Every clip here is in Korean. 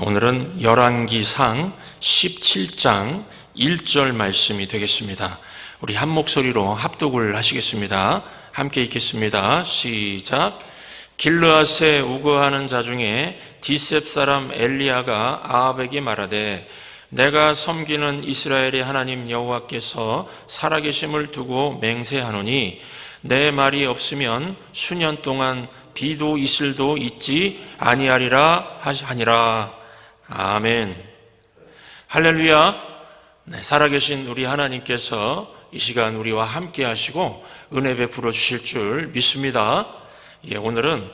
오늘은 열왕기상 17장 1절 말씀이 되겠습니다. 우리 한 목소리로 합독을 하시겠습니다. 함께 읽겠습니다. 시작. 길르앗에 우거하는 자 중에 디셉 사람 엘리야가 아합에게 말하되 내가 섬기는 이스라엘의 하나님 여호와께서 살아계심을 두고 맹세하노니 내 말이 없으면 수년 동안 비도 이슬도 있지 아니하리라 하니라. 아멘. 할렐루야. 살아계신 우리 하나님께서 이 시간 우리와 함께 하시고 은혜 베풀어 주실 줄 믿습니다. 오늘은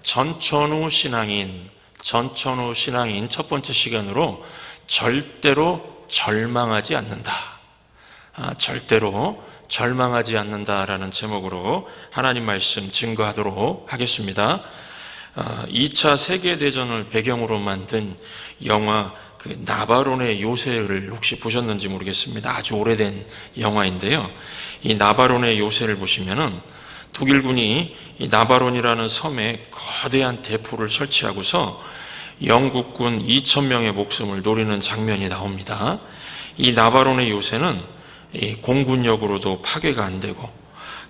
전천후 신앙인 첫 번째 시간으로 절대로 절망하지 않는다. 절대로 절망하지 않는다라는 제목으로 하나님 말씀 증거하도록 하겠습니다. 2차 세계대전을 배경으로 만든 영화 나바론의 요새를 혹시 보셨는지 모르겠습니다. 아주 오래된 영화인데요. 이 나바론의 요새를 보시면은 독일군이 이 나바론이라는 섬에 거대한 대포를 설치하고서 영국군 2,000명의 목숨을 노리는 장면이 나옵니다. 이 나바론의 요새는 이 공군력으로도 파괴가 안 되고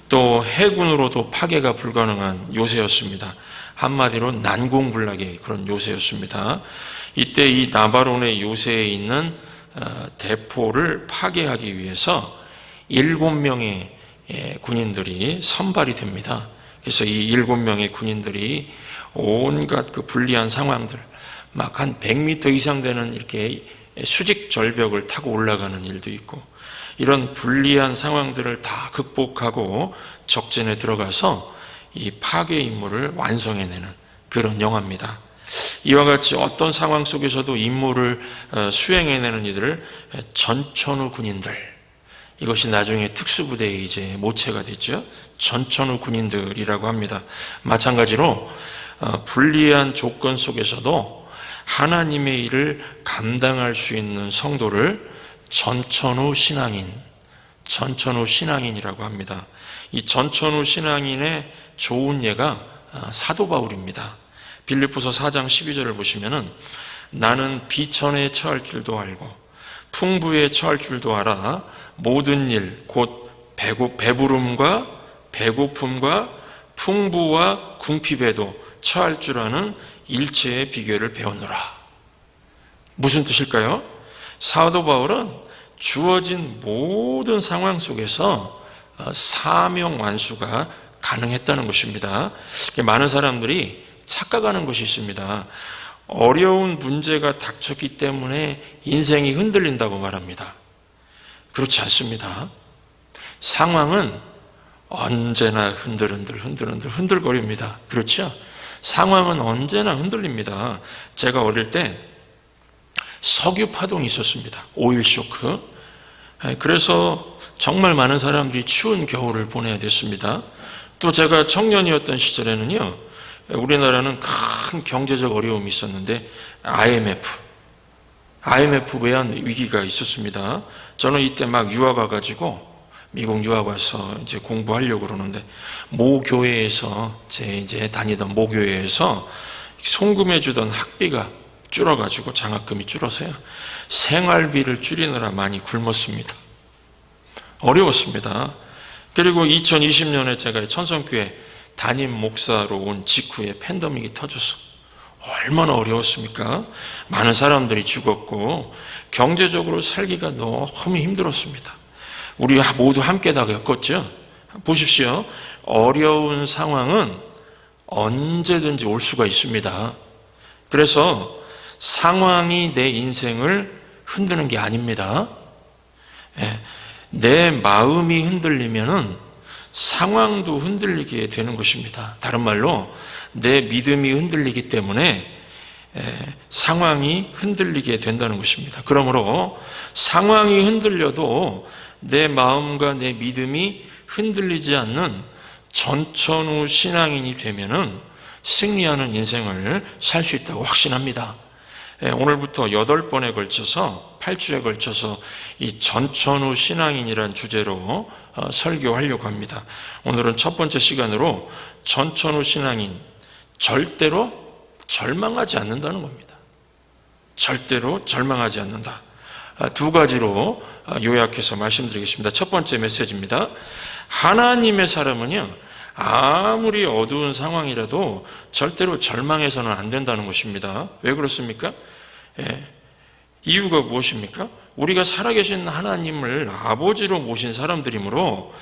또 해군으로도 파괴가 불가능한 요새였습니다. 한마디로 난공불락의 그런 요새였습니다. 이때 이 나바론의 요새에 있는 대포를 파괴하기 위해서 7명의 군인들이 선발이 됩니다. 그래서 이 7명의 군인들이 온갖 그 불리한 상황들, 막 한 100m 이상 되는 이렇게 수직 절벽을 타고 올라가는 일도 있고, 이런 불리한 상황들을 다 극복하고 적진에 들어가서 이 파괴 임무를 완성해내는 그런 영화입니다. 이와 같이 어떤 상황 속에서도 임무를 수행해내는 이들을 전천후 군인들, 이것이 나중에 특수부대의 이제 모체가 됐죠. 전천후 군인들이라고 합니다. 마찬가지로 불리한 조건 속에서도 하나님의 일을 감당할 수 있는 성도를 전천후 신앙인이라고 합니다. 이 전천후 신앙인의 좋은 예가 사도 바울입니다. 빌립보서 4장 12절을 보시면은 나는 비천에 처할 줄도 알고 풍부에 처할 줄도 알아 모든 일 곧 배부름과 배고픔과 풍부와 궁핍에도 처할 줄 아는 일체의 비결을 배웠노라. 무슨 뜻일까요? 사도 바울은 주어진 모든 상황 속에서 사명 완수가 가능했다는 것입니다. 많은 사람들이 착각하는 것이 있습니다. 어려운 문제가 닥쳤기 때문에 인생이 흔들린다고 말합니다. 그렇지 않습니다. 상황은 언제나 흔들거립니다. 그렇죠? 상황은 언제나 흔들립니다. 제가 어릴 때 석유 파동이 있었습니다. 오일 쇼크. 그래서 정말 많은 사람들이 추운 겨울을 보내야 됐습니다. 또 제가 청년이었던 시절에는요, 우리나라는 큰 경제적 어려움이 있었는데 IMF 외환 위기가 있었습니다. 저는 이때 막 유학 와가지고 미국 유학 와서 이제 공부하려고 그러는데 제 이제 다니던 모교회에서 송금해 주던 학비가 줄어가지고 장학금이 줄어서요. 생활비를 줄이느라 많이 굶었습니다. 어려웠습니다. 그리고 2020년에 제가 천성교회 담임 목사로 온 직후에 팬데믹이 터졌어. 얼마나 어려웠습니까? 많은 사람들이 죽었고 경제적으로 살기가 너무 힘들었습니다. 우리 모두 함께 다 겪었죠. 보십시오. 어려운 상황은 언제든지 올 수가 있습니다. 그래서 상황이 내 인생을 흔드는 게 아닙니다. 내 마음이 흔들리면은 상황도 흔들리게 되는 것입니다. 다른 말로 내 믿음이 흔들리기 때문에 상황이 흔들리게 된다는 것입니다. 그러므로 상황이 흔들려도 내 마음과 내 믿음이 흔들리지 않는 전천후 신앙인이 되면은 승리하는 인생을 살 수 있다고 확신합니다. 오늘부터 8번에 걸쳐서 8주에 걸쳐서 이 전천후 신앙인이란 주제로 설교하려고 합니다. 오늘은 첫 번째 시간으로 전천후 신앙인, 절대로 절망하지 않는다는 겁니다. 절대로 절망하지 않는다. 두 가지로 요약해서 말씀드리겠습니다. 첫 번째 메시지입니다. 하나님의 사람은요, 아무리 어두운 상황이라도 절대로 절망해서는 안 된다는 것입니다. 왜 그렇습니까? 이유가 무엇입니까? 우리가 살아계신 하나님을 아버지로 모신 사람들이므로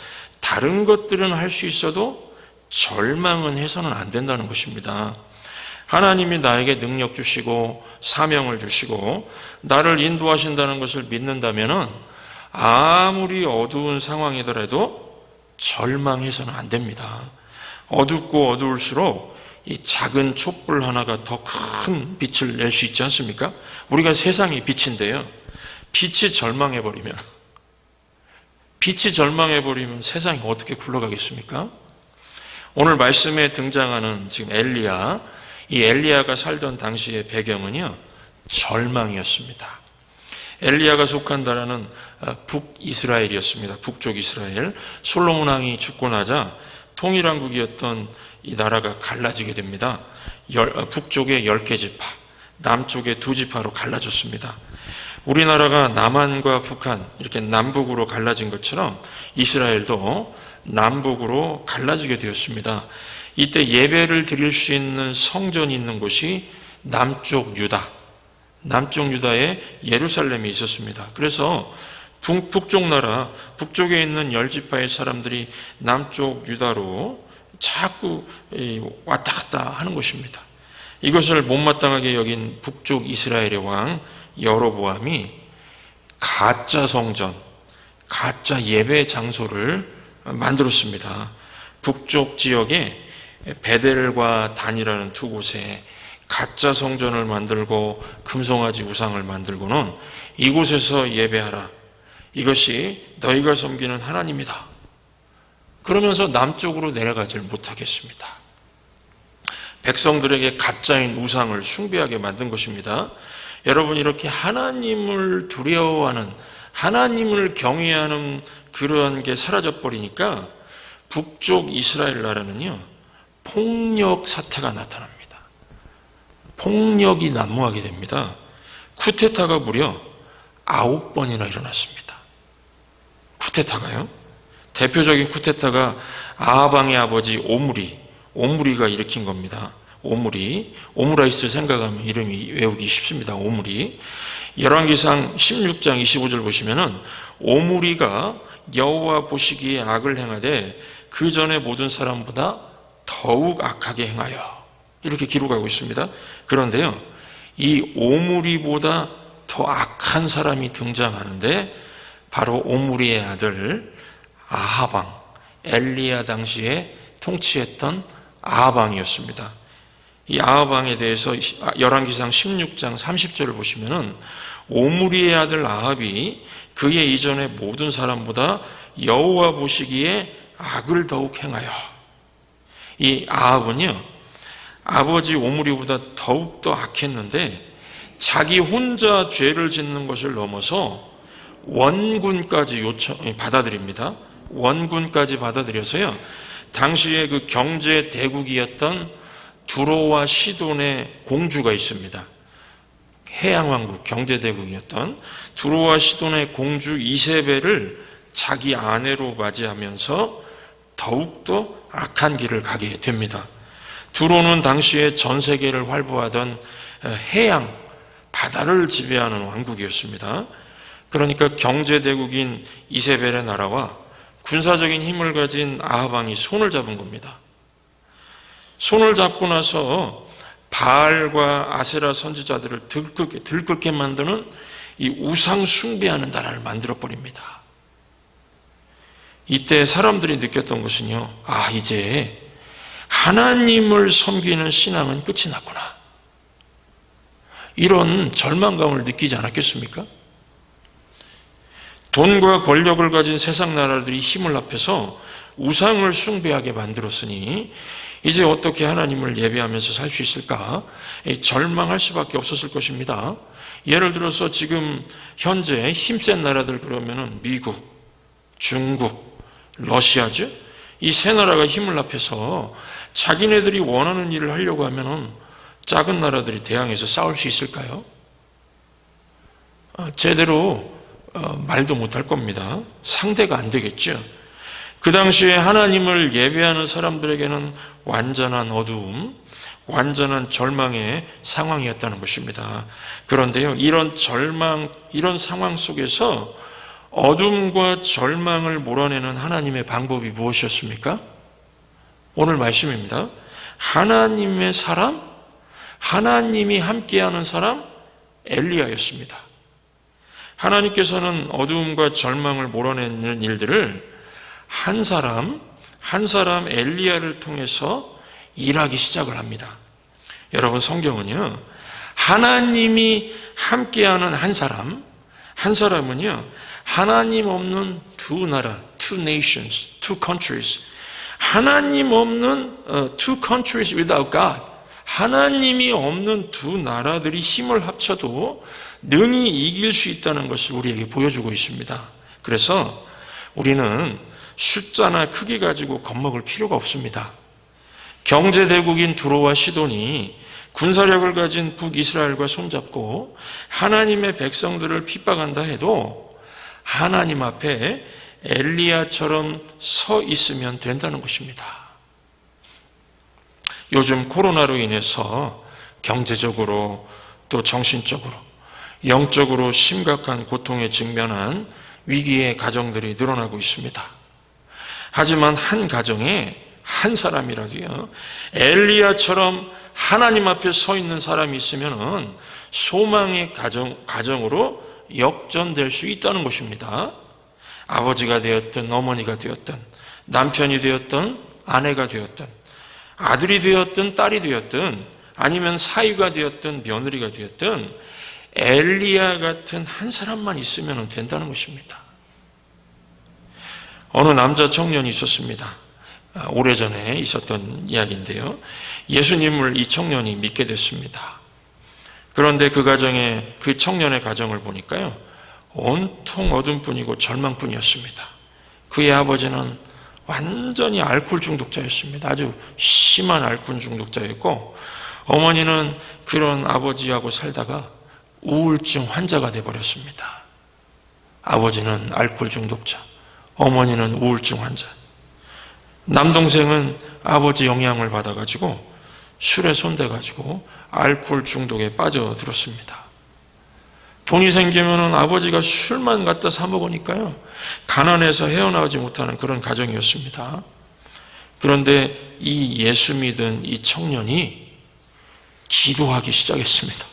다른 것들은 할 수 있어도 절망은 해서는 안 된다는 것입니다. 하나님이 나에게 능력 주시고 사명을 주시고 나를 인도하신다는 것을 믿는다면 아무리 어두운 상황이더라도 절망해서는 안 됩니다. 어둡고 어두울수록 이 작은 촛불 하나가 더 큰 빛을 낼 수 있지 않습니까? 우리가 세상이 빛인데요, 빛이 절망해버리면 세상이 어떻게 굴러가겠습니까? 오늘 말씀에 등장하는 지금 엘리야, 이 엘리야가 살던 당시의 배경은요, 절망이었습니다. 엘리야가 속한 나라는 북이스라엘이었습니다. 북쪽 이스라엘. 솔로몬 왕이 죽고 나자 통일왕국이었던 이 나라가 갈라지게 됩니다. 북쪽에 10개 지파, 남쪽에 2지파로 갈라졌습니다. 우리나라가 남한과 북한 이렇게 남북으로 갈라진 것처럼 이스라엘도 남북으로 갈라지게 되었습니다. 이때 예배를 드릴 수 있는 성전이 있는 곳이 남쪽 유다의 예루살렘이 있었습니다. 그래서 북쪽 나라, 북쪽에 있는 10지파의 사람들이 남쪽 유다로 자꾸 왔다 갔다 하는 것입니다. 이것을 못마땅하게 여긴 북쪽 이스라엘의 왕 여로보암이 가짜 성전, 가짜 예배 장소를 만들었습니다. 북쪽 지역에 베델과 단이라는 두 곳에 가짜 성전을 만들고 금송아지 우상을 만들고는 이곳에서 예배하라. 이것이 너희가 섬기는 하나님이다. 그러면서 남쪽으로 내려가질 못하겠습니다. 백성들에게 가짜인 우상을 숭배하게 만든 것입니다. 여러분, 이렇게 하나님을 두려워하는, 하나님을 경외하는 그런 게 사라져버리니까 북쪽 이스라엘 나라는요, 폭력 사태가 나타납니다. 폭력이 난무하게 됩니다. 쿠데타가 무려 9번이나 일어났습니다. 쿠데타가요. 대표적인 쿠데타가 아하방의 아버지 오므리가 일으킨 겁니다. 오므라이스 생각하면 이름이 외우기 쉽습니다. 오므리. 열왕기상 16장 25절 보시면은 오므리가 여호와 보시기에 악을 행하되 그 전에 모든 사람보다 더욱 악하게 행하여, 이렇게 기록하고 있습니다. 그런데요, 이 오므리보다 더 악한 사람이 등장하는데 바로 오므리의 아들 아하방, 엘리야 당시에 통치했던 아하방이었습니다. 이 아하방에 대해서 열왕기상 16장 30절을 보시면은 오므리의 아들 아합이 그의 이전의 모든 사람보다 여호와 보시기에 악을 더욱 행하여, 이 아합은요, 아버지 오므리보다 더욱더 악했는데 자기 혼자 죄를 짓는 것을 넘어서 원군까지 받아들입니다. 원군까지 받아들여서요, 당시에 그 경제 대국이었던 두로와 시돈의 공주가 있습니다. 해양왕국 경제 대국이었던 두로와 시돈의 공주 이세벨을 자기 아내로 맞이하면서 더욱더 악한 길을 가게 됩니다. 두로는 당시에 전 세계를 활보하던 해양, 바다를 지배하는 왕국이었습니다. 그러니까 경제대국인 이세벨의 나라와 군사적인 힘을 가진 아하방이 손을 잡은 겁니다. 손을 잡고 나서 바알과 아세라 선지자들을 들끓게 만드는 이 우상 숭배하는 나라를 만들어버립니다. 이때 사람들이 느꼈던 것은요, 이제 하나님을 섬기는 신앙은 끝이 났구나. 이런 절망감을 느끼지 않았겠습니까? 돈과 권력을 가진 세상 나라들이 힘을 합해서 우상을 숭배하게 만들었으니 이제 어떻게 하나님을 예배하면서 살 수 있을까? 절망할 수밖에 없었을 것입니다. 예를 들어서 지금 현재 힘센 나라들 그러면은 미국, 중국, 러시아죠? 이 세 나라가 힘을 합해서 자기네들이 원하는 일을 하려고 하면은 작은 나라들이 대항해서 싸울 수 있을까요? 제대로 말도 못할 겁니다. 상대가 안 되겠죠. 그 당시에 하나님을 예배하는 사람들에게는 완전한 어두움, 완전한 절망의 상황이었다는 것입니다. 그런데요, 이런 상황 속에서 어둠과 절망을 몰아내는 하나님의 방법이 무엇이었습니까? 오늘 말씀입니다. 하나님의 사람, 하나님이 함께하는 사람, 엘리야였습니다. 하나님께서는 어두움과 절망을 몰아내는 일들을 한 사람 엘리야를 통해서 일하기 시작을 합니다. 여러분, 성경은요, 하나님이 함께하는 한 사람은요, 하나님 없는 두 나라, two nations, two countries, 하나님 없는 two countries without God, 하나님이 없는 두 나라들이 힘을 합쳐도 능히 이길 수 있다는 것을 우리에게 보여주고 있습니다. 그래서 우리는 숫자나 크기 가지고 겁먹을 필요가 없습니다. 경제대국인 두로와 시돈이 군사력을 가진 북이스라엘과 손잡고 하나님의 백성들을 핍박한다 해도 하나님 앞에 엘리야처럼 서 있으면 된다는 것입니다. 요즘 코로나로 인해서 경제적으로 또 정신적으로 영적으로 심각한 고통에 직면한 위기의 가정들이 늘어나고 있습니다. 하지만 한 가정에 한 사람이라도요, 엘리야처럼 하나님 앞에 서 있는 사람이 있으면 소망의 가정으로 역전될 수 있다는 것입니다. 아버지가 되었든 어머니가 되었든 남편이 되었든 아내가 되었든 아들이 되었든 딸이 되었든 아니면 사위가 되었든 며느리가 되었든 엘리야 같은 한 사람만 있으면 된다는 것입니다. 어느 남자 청년이 있었습니다. 오래전에 있었던 이야기인데요, 예수님을 이 청년이 믿게 됐습니다. 그런데 그 청년의 가정을 보니까요, 온통 어둠뿐이고 절망뿐이었습니다. 그의 아버지는 완전히 알코올 중독자였습니다. 아주 심한 알코올 중독자였고, 어머니는 그런 아버지하고 살다가 우울증 환자가 되어버렸습니다. 아버지는 알코올 중독자, 어머니는 우울증 환자. 남동생은 아버지 영향을 받아가지고 술에 손대가지고 알코올 중독에 빠져들었습니다. 돈이 생기면 아버지가 술만 갖다 사 먹으니까요, 가난해서 헤어나오지 못하는 그런 가정이었습니다. 그런데 이 예수 믿은 이 청년이 기도하기 시작했습니다.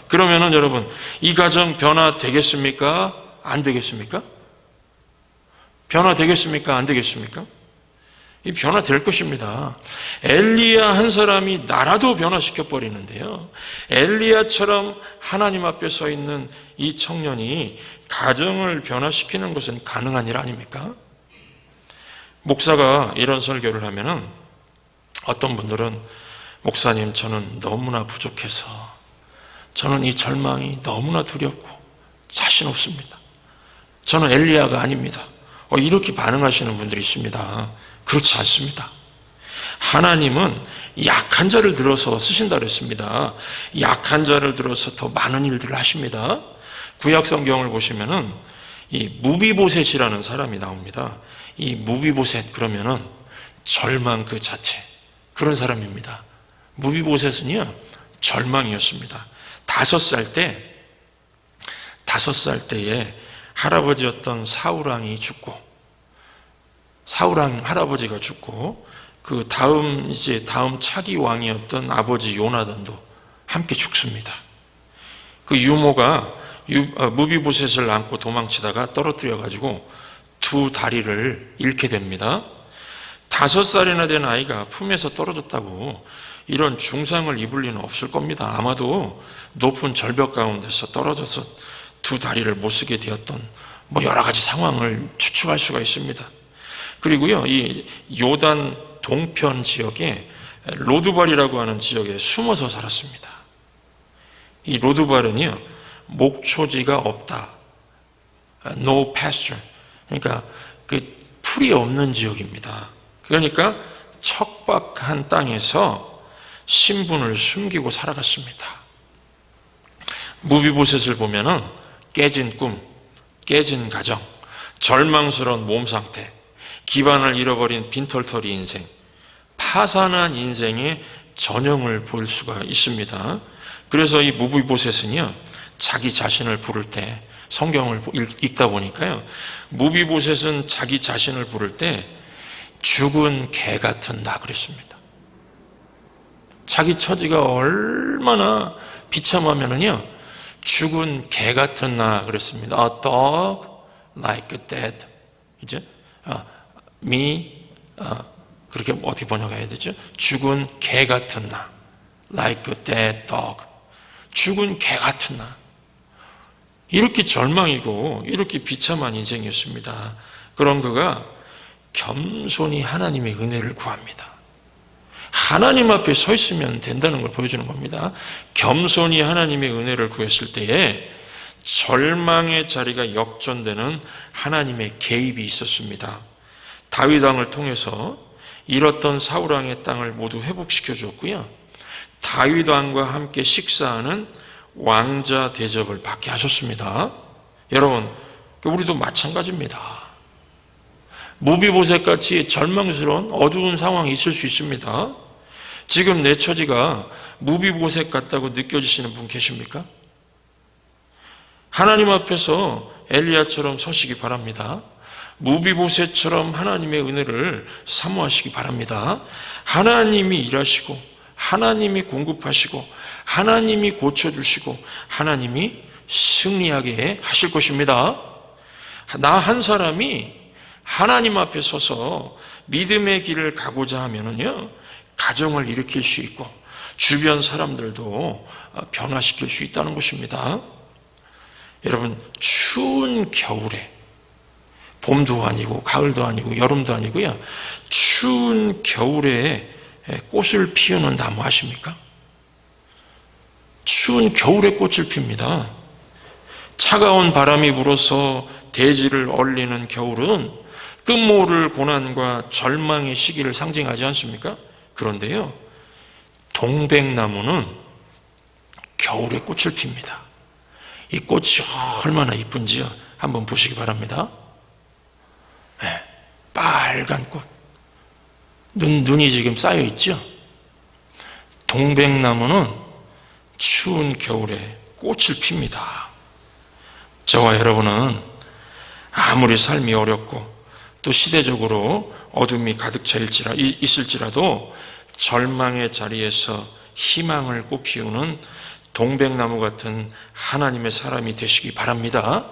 그러면은 여러분, 이 가정 변화되겠습니까? 안 되겠습니까? 변화되겠습니까? 안 되겠습니까? 이 변화될 것입니다. 엘리야 한 사람이 나라도 변화시켜 버리는데요, 엘리야처럼 하나님 앞에 서 있는 이 청년이 가정을 변화시키는 것은 가능한 일 아닙니까? 목사가 이런 설교를 하면은 어떤 분들은, 목사님, 저는 너무나 부족해서, 저는 이 절망이 너무나 두렵고 자신 없습니다. 저는 엘리야가 아닙니다. 이렇게 반응하시는 분들이 있습니다. 그렇지 않습니다. 하나님은 약한 자를 들어서 쓰신다 그랬습니다. 약한 자를 들어서 더 많은 일들을 하십니다. 구약 성경을 보시면은 이 무비보셋이라는 사람이 나옵니다. 이 무비보셋 그러면은 절망 그 자체, 그런 사람입니다. 무비보셋은요, 절망이었습니다. 5살 때에 할아버지였던 사울왕이 죽고, 사울왕 할아버지가 죽고, 그 다음 차기 왕이었던 아버지 요나단도 함께 죽습니다. 그 유모가 무비보셋을 안고 도망치다가 떨어뜨려가지고 두 다리를 잃게 됩니다. 5살이나 된 아이가 품에서 떨어졌다고 이런 중상을 입을 리는 없을 겁니다. 아마도 높은 절벽 가운데서 떨어져서 두 다리를 못 쓰게 되었던 여러 가지 상황을 추측할 수가 있습니다. 그리고요, 이 요단 동편 지역에 로드발이라고 하는 지역에 숨어서 살았습니다. 이 로드발은요, 목초지가 없다, no pasture, 그러니까 그 풀이 없는 지역입니다. 그러니까 척박한 땅에서 신분을 숨기고 살아갔습니다. 무비보셋을 보면은 깨진 꿈, 깨진 가정, 절망스러운 몸 상태, 기반을 잃어버린 빈털터리 인생, 파산한 인생의 전형을 볼 수가 있습니다. 그래서 이 무비보셋은요, 자기 자신을 부를 때, 성경을 읽다 보니까요, 무비보셋은 자기 자신을 부를 때 죽은 개 같은 나 그랬습니다. 자기 처지가 얼마나 비참하면은요, 죽은 개 같은 나 그랬습니다. A dog like dead. 이제 그렇게 어떻게 번역해야 되죠? 죽은 개 같은 나, like a dead dog. 죽은 개 같은 나. 이렇게 절망이고 이렇게 비참한 인생이었습니다. 그런 그가 겸손히 하나님의 은혜를 구합니다. 하나님 앞에 서 있으면 된다는 걸 보여주는 겁니다. 겸손히 하나님의 은혜를 구했을 때에 절망의 자리가 역전되는 하나님의 개입이 있었습니다. 다윗 왕을 통해서 잃었던 사울 왕의 땅을 모두 회복시켜 줬고요, 다윗 왕과 함께 식사하는 왕자 대접을 받게 하셨습니다. 여러분, 우리도 마찬가지입니다. 무비보셋같이 절망스러운 어두운 상황이 있을 수 있습니다. 지금 내 처지가 무비보셋 같다고 느껴지시는 분 계십니까? 하나님 앞에서 엘리야처럼 서시기 바랍니다. 무비보셋처럼 하나님의 은혜를 사모하시기 바랍니다. 하나님이 일하시고 하나님이 공급하시고 하나님이 고쳐주시고 하나님이 승리하게 하실 것입니다. 나 한 사람이 하나님 앞에 서서 믿음의 길을 가고자 하면은요, 가정을 일으킬 수 있고 주변 사람들도 변화시킬 수 있다는 것입니다. 여러분, 추운 겨울에, 봄도 아니고 가을도 아니고 여름도 아니고요, 추운 겨울에 꽃을 피우는 나무 아십니까? 추운 겨울에 꽃을 핍니다. 차가운 바람이 불어서 대지를 얼리는 겨울은 끝모를 고난과 절망의 시기를 상징하지 않습니까? 그런데요, 동백나무는 겨울에 꽃을 핍니다. 이 꽃이 얼마나 이쁜지요, 한번 보시기 바랍니다. 네, 빨간 꽃, 눈이 지금 쌓여 있죠? 동백나무는 추운 겨울에 꽃을 핍니다. 저와 여러분은 아무리 삶이 어렵고 또 시대적으로 어둠이 가득 차 있을지라도 절망의 자리에서 희망을 꽃피우는 동백나무 같은 하나님의 사람이 되시기 바랍니다.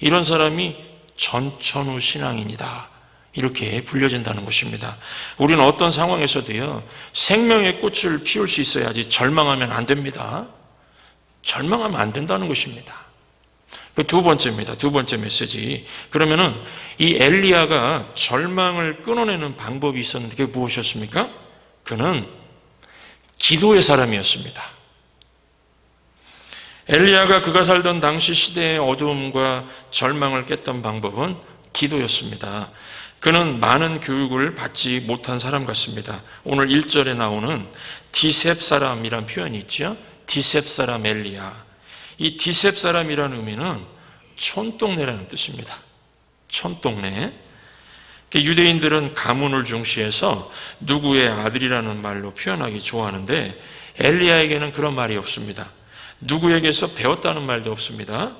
이런 사람이 전천후 신앙인이다, 이렇게 불려진다는 것입니다. 우리는 어떤 상황에서도요, 생명의 꽃을 피울 수 있어야지 절망하면 안 됩니다. 절망하면 안 된다는 것입니다. 그 두 번째입니다. 두 번째 메시지. 그러면은 이 엘리야가 절망을 끊어내는 방법이 있었는데 그게 무엇이었습니까? 그는 기도의 사람이었습니다. 엘리야가 그가 살던 당시 시대의 어두움과 절망을 깼던 방법은 기도였습니다. 그는 많은 교육을 받지 못한 사람 같습니다. 오늘 1절에 나오는 디셉 사람이란 표현이 있죠. 디셉 사람 엘리야. 이 디셉 사람이라는 의미는 촌동네라는 뜻입니다. 촌동네. 유대인들은 가문을 중시해서 누구의 아들이라는 말로 표현하기 좋아하는데 엘리야에게는 그런 말이 없습니다. 누구에게서 배웠다는 말도 없습니다.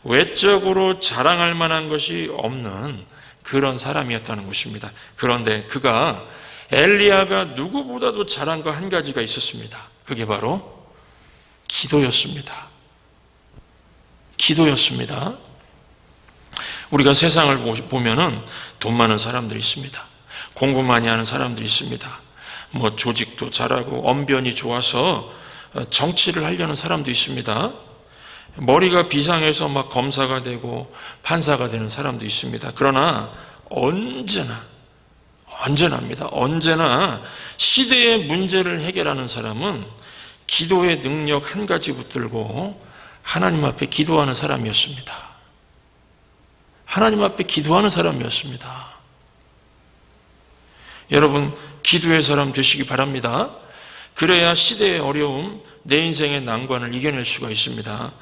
외적으로 자랑할 만한 것이 없는 그런 사람이었다는 것입니다. 그런데 그가, 엘리야가 누구보다도 잘한 거 한 가지가 있었습니다. 그게 바로 기도였습니다. 기도였습니다. 우리가 세상을 보면은 돈 많은 사람들이 있습니다. 공부 많이 하는 사람들이 있습니다. 뭐 조직도 잘하고 언변이 좋아서 정치를 하려는 사람도 있습니다. 머리가 비상해서 막 검사가 되고 판사가 되는 사람도 있습니다. 그러나 언제나 시대의 문제를 해결하는 사람은 기도의 능력 한 가지 붙들고 하나님 앞에 기도하는 사람이었습니다. 하나님 앞에 기도하는 사람이었습니다. 여러분, 기도의 사람 되시기 바랍니다. 그래야 시대의 어려움, 내 인생의 난관을 이겨낼 수가 있습니다.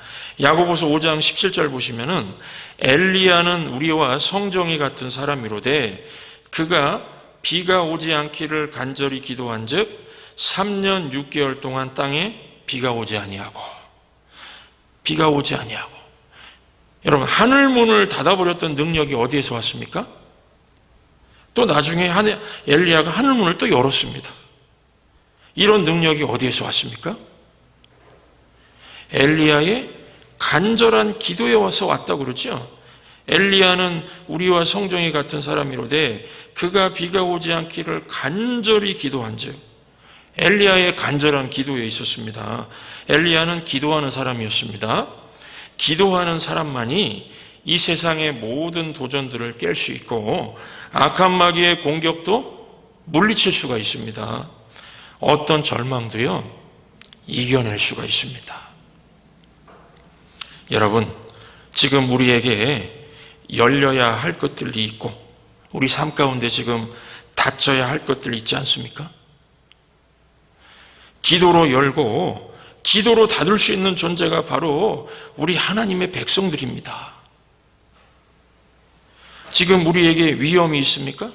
야고보서 5장 17절 보시면은 엘리야는 우리와 성정이 같은 사람이로되 그가 비가 오지 않기를 간절히 기도한즉 3년 6개월 동안 땅에 비가 오지 아니하고 여러분, 하늘문을 닫아버렸던 능력이 어디에서 왔습니까? 또 나중에 엘리야가 하늘문을 또 열었습니다. 이런 능력이 어디에서 왔습니까? 엘리야의 간절한 기도에 와서 왔다고 그러죠. 엘리야는 우리와 성정이 같은 사람이로되 그가 비가 오지 않기를 간절히 기도한즉, 엘리야의 간절한 기도에 있었습니다. 엘리야는 기도하는 사람이었습니다. 기도하는 사람만이 이 세상의 모든 도전들을 깰 수 있고 악한 마귀의 공격도 물리칠 수가 있습니다. 어떤 절망도요, 이겨낼 수가 있습니다. 여러분, 지금 우리에게 열려야 할 것들이 있고 우리 삶 가운데 지금 닫혀야 할 것들이 있지 않습니까? 기도로 열고 기도로 닫을 수 있는 존재가 바로 우리 하나님의 백성들입니다. 지금 우리에게 위험이 있습니까?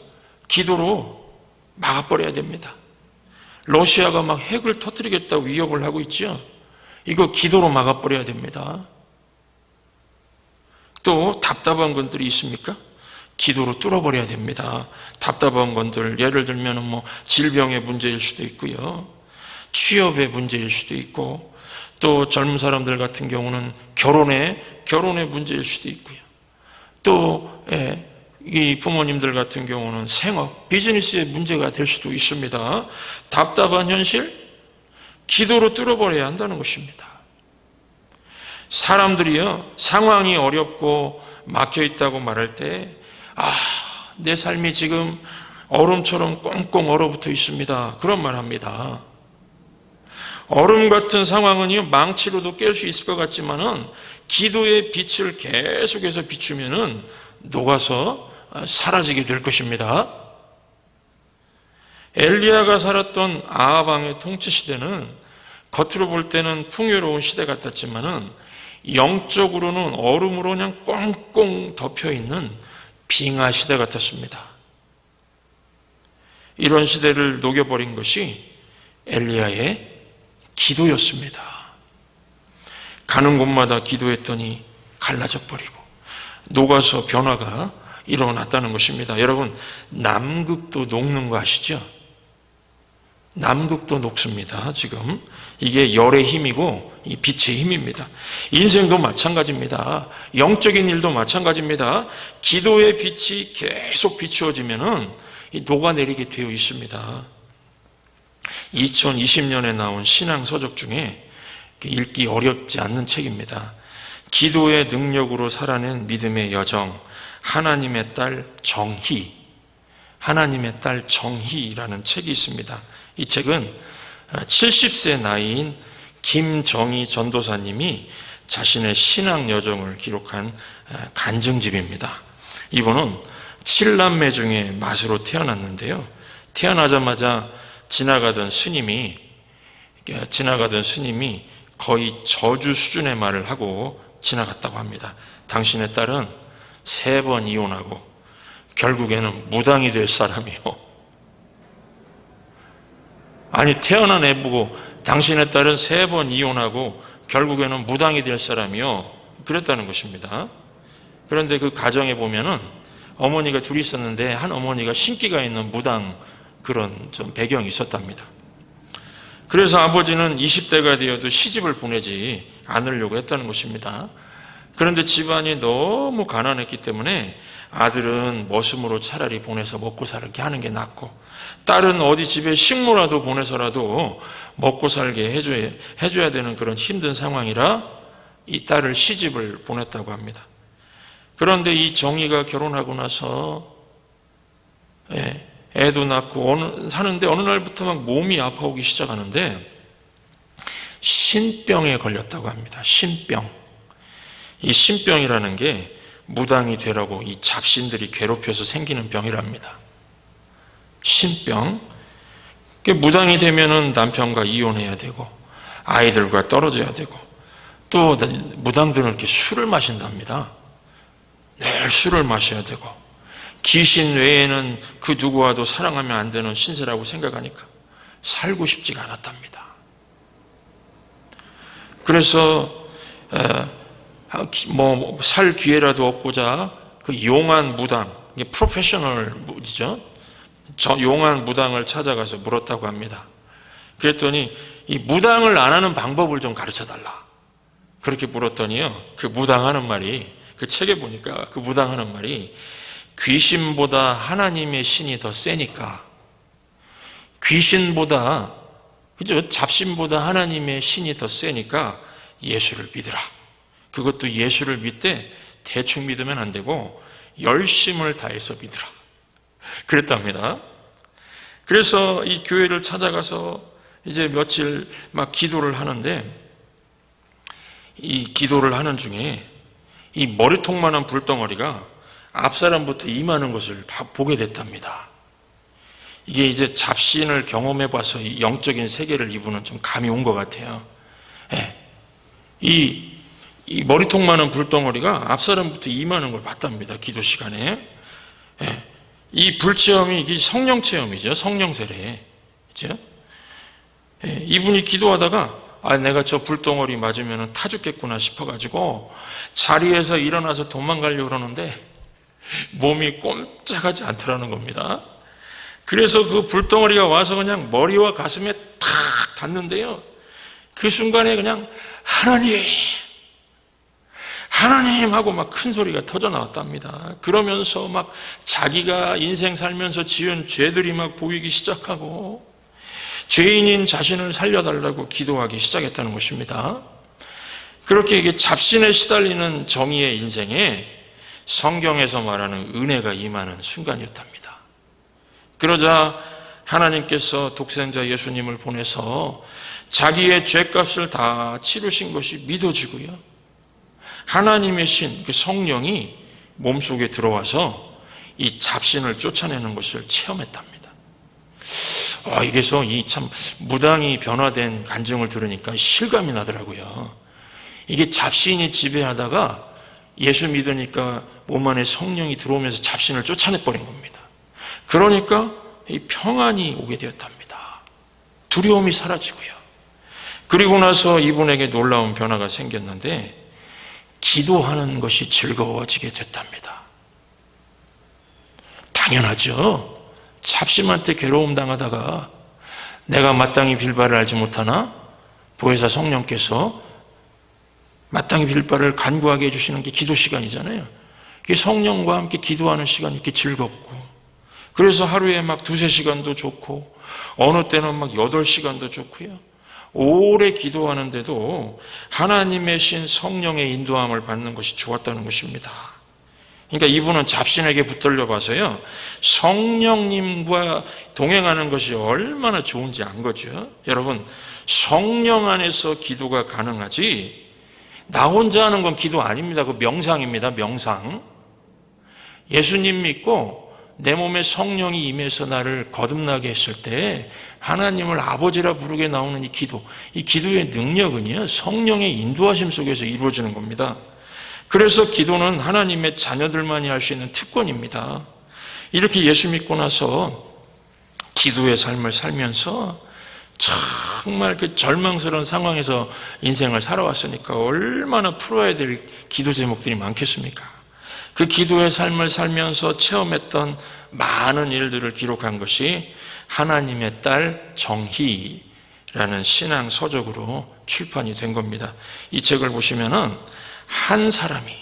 기도로 막아버려야 됩니다. 러시아가 막 핵을 터뜨리겠다고 위협을 하고 있죠. 이거 기도로 막아버려야 됩니다. 또 답답한 것들이 있습니까? 기도로 뚫어버려야 됩니다. 답답한 것들, 예를 들면 질병의 문제일 수도 있고요, 취업의 문제일 수도 있고, 또 젊은 사람들 같은 경우는 결혼의 문제일 수도 있고요, 또 이 부모님들 같은 경우는 생업, 비즈니스의 문제가 될 수도 있습니다. 답답한 현실, 기도로 뚫어버려야 한다는 것입니다. 사람들이요, 상황이 어렵고 막혀있다고 말할 때 내 삶이 지금 얼음처럼 꽁꽁 얼어붙어 있습니다, 그런 말 합니다. 얼음 같은 상황은요, 망치로도 깰 수 있을 것 같지만은 기도의 빛을 계속해서 비추면은 녹아서 사라지게 될 것입니다. 엘리야가 살았던 아합 왕의 통치 시대는 겉으로 볼 때는 풍요로운 시대 같았지만은 영적으로는 얼음으로 그냥 꽁꽁 덮여 있는 빙하 시대 같았습니다. 이런 시대를 녹여버린 것이 엘리야의 기도였습니다. 가는 곳마다 기도했더니 갈라져 버리고 녹아서 변화가 일어났다는 것입니다. 여러분, 남극도 녹는 거 아시죠? 남극도 녹습니다. 지금 이게 열의 힘이고 이 빛의 힘입니다. 인생도 마찬가지입니다. 영적인 일도 마찬가지입니다. 기도의 빛이 계속 비추어지면은 녹아내리게 되어 있습니다. 2020년에 나온 신앙 서적 중에 읽기 어렵지 않는 책입니다. 기도의 능력으로 살아낸 믿음의 여정, 하나님의 딸 정희라는 책이 있습니다. 이 책은 70세 나이인 김정희 전도사님이 자신의 신앙 여정을 기록한 간증집입니다. 이분은 7남매 중에 맏으로 태어났는데요, 태어나자마자 지나가던 스님이 거의 저주 수준의 말을 하고 지나갔다고 합니다. 당신의 딸은 3번 이혼하고 결국에는 무당이 될 사람이요. 아니, 태어난 애 보고 당신의 딸은 3번 이혼하고 결국에는 무당이 될 사람이요, 그랬다는 것입니다. 그런데 그 가정에 보면은 어머니가 둘이 있었는데 한 어머니가 신기가 있는 무당 그런 좀 배경이 있었답니다. 그래서 아버지는 20대가 되어도 시집을 보내지 않으려고 했다는 것입니다. 그런데 집안이 너무 가난했기 때문에 아들은 머슴으로 차라리 보내서 먹고 살게 하는 게 낫고, 딸은 어디 집에 식모라도 보내서라도 먹고 살게 해줘야 되는 그런 힘든 상황이라 이 딸을 시집을 보냈다고 합니다. 그런데 이 정희가 결혼하고 나서 애도 낳고 사는데 어느 날부터 막 몸이 아파오기 시작하는데 신병에 걸렸다고 합니다. 신병. 이 신병이라는 게 무당이 되라고 이 잡신들이 괴롭혀서 생기는 병이랍니다. 신병. 무당이 되면은 남편과 이혼해야 되고, 아이들과 떨어져야 되고, 또 무당들은 이렇게 술을 마신답니다. 늘 술을 마셔야 되고, 귀신 외에는 그 누구와도 사랑하면 안 되는 신세라고 생각하니까 살고 싶지가 않았답니다. 그래서 살 기회라도 얻고자 그 용한 무당, 이게 프로페셔널이죠. 용한 무당을 찾아가서 물었다고 합니다. 그랬더니 이 무당을 안 하는 방법을 좀 가르쳐달라. 그렇게 물었더니요, 그 무당하는 말이, 그 책에 보니까 그 무당하는 말이, 귀신보다 하나님의 신이 더 세니까, 귀신보다, 그죠? 잡신보다 하나님의 신이 더 세니까 예수를 믿으라. 그것도 예수를 믿되 대충 믿으면 안 되고 열심을 다해서 믿으라. 그랬답니다. 그래서 이 교회를 찾아가서 이제 며칠 막 기도를 하는데, 이 기도를 하는 중에 이 머리통만한 불덩어리가 앞사람부터 임하는 것을 보게 됐답니다. 이게 이제 잡신을 경험해 봐서 영적인 세계를 이분은 좀 감이 온 것 같아요. 이 머리통만한 불덩어리가 앞사람부터 임하는 걸 봤답니다. 기도 시간에. 이 불체험이 이게 성령 체험이죠. 성령 세례. 그죠? 이분이 기도하다가 내가 저 불덩어리 맞으면 타 죽겠구나 싶어가지고 자리에서 일어나서 도망가려고 그러는데 몸이 꼼짝하지 않더라는 겁니다. 그래서 그 불덩어리가 와서 그냥 머리와 가슴에 탁 닿는데요, 그 순간에 그냥 하나님 하고 막 큰 소리가 터져 나왔답니다. 그러면서 막 자기가 인생 살면서 지은 죄들이 막 보이기 시작하고 죄인인 자신을 살려달라고 기도하기 시작했다는 것입니다. 그렇게 이게 잡신에 시달리는 정의의 인생에 성경에서 말하는 은혜가 임하는 순간이었답니다. 그러자 하나님께서 독생자 예수님을 보내서 자기의 죄값을 다 치르신 것이 믿어지고요, 하나님의 신, 그 성령이 몸속에 들어와서 이 잡신을 쫓아내는 것을 체험했답니다. 이게서 이 참 무당이 변화된 간증을 들으니까 실감이 나더라고요. 이게 잡신이 지배하다가 예수 믿으니까 몸 안에 성령이 들어오면서 잡신을 쫓아내버린 겁니다. 그러니까 이 평안이 오게 되었답니다. 두려움이 사라지고요. 그리고 나서 이분에게 놀라운 변화가 생겼는데, 기도하는 것이 즐거워지게 됐답니다. 당연하죠. 잡신한테 괴로움 당하다가 내가 마땅히 빌 바를 알지 못하나 보혜사 성령께서 마땅히 빌 바를 간구하게 해주시는 게 기도 시간이잖아요. 성령과 함께 기도하는 시간이 이렇게 즐겁고, 그래서 하루에 막 2-3시간도 좋고 어느 때는 막 8시간도 좋고요, 오래 기도하는데도 하나님의 신 성령의 인도함을 받는 것이 좋았다는 것입니다. 그러니까 이분은 잡신에게 붙들려 봐서요, 성령님과 동행하는 것이 얼마나 좋은지 안 거죠. 여러분, 성령 안에서 기도가 가능하지 나 혼자 하는 건 기도 아닙니다. 그 명상입니다. 명상. 예수님 믿고 내 몸에 성령이 임해서 나를 거듭나게 했을 때 하나님을 아버지라 부르게 나오는 이 기도의 능력은요, 성령의 인도하심 속에서 이루어지는 겁니다. 그래서 기도는 하나님의 자녀들만이 할 수 있는 특권입니다. 이렇게 예수 믿고 나서 기도의 삶을 살면서 정말 그 절망스러운 상황에서 인생을 살아왔으니까 얼마나 풀어야 될 기도 제목들이 많겠습니까? 그 기도의 삶을 살면서 체험했던 많은 일들을 기록한 것이 하나님의 딸 정희라는 신앙 서적으로 출판이 된 겁니다. 이 책을 보시면은 한 사람이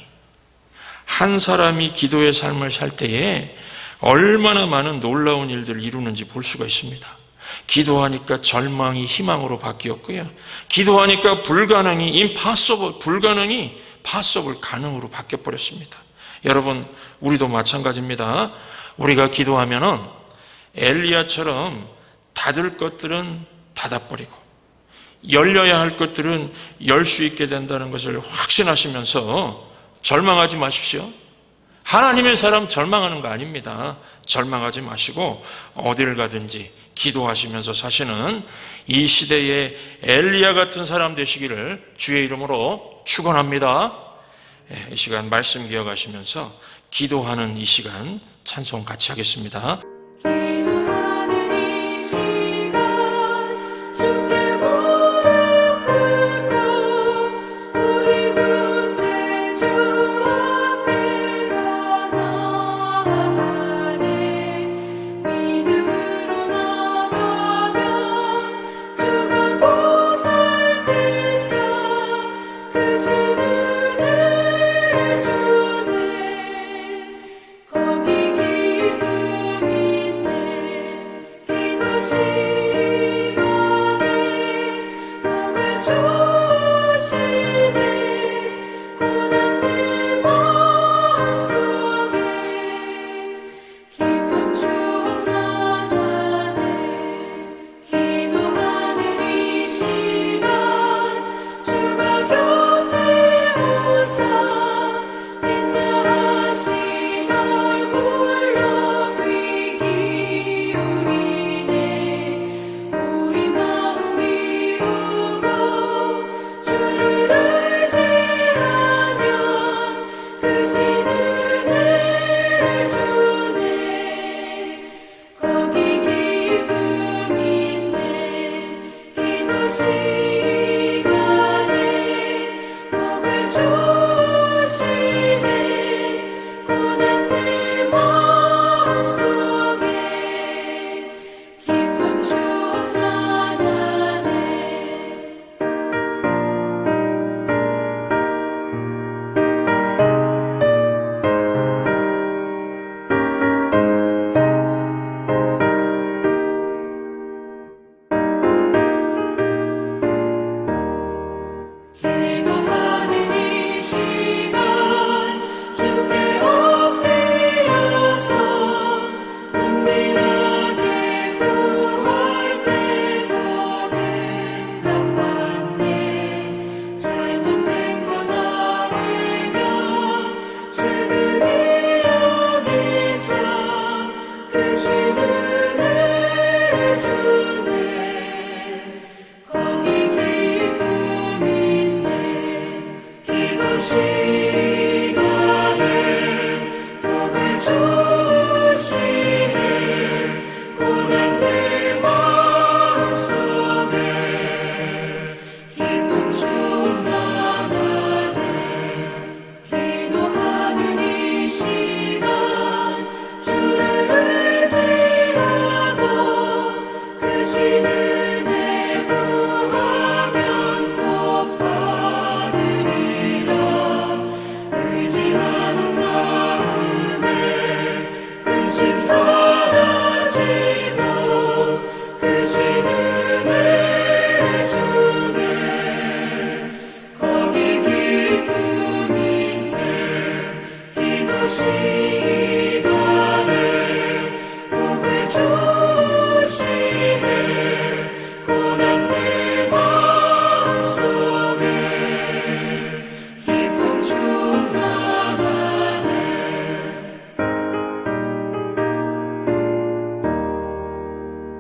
기도의 삶을 살 때에 얼마나 많은 놀라운 일들을 이루는지 볼 수가 있습니다. 기도하니까 절망이 희망으로 바뀌었고요, 기도하니까 불가능이 possible 가능으로 바뀌어버렸습니다. 여러분, 우리도 마찬가지입니다. 우리가 기도하면은 엘리야처럼 닫을 것들은 닫아버리고 열려야 할 것들은 열 수 있게 된다는 것을 확신하시면서 절망하지 마십시오. 하나님의 사람 절망하는 거 아닙니다. 절망하지 마시고 어디를 가든지 기도하시면서 사시는 이 시대의 엘리야 같은 사람 되시기를 주의 이름으로 축원합니다. 이 시간 말씀 기억하시면서 기도하는 이 시간 찬송 같이 하겠습니다.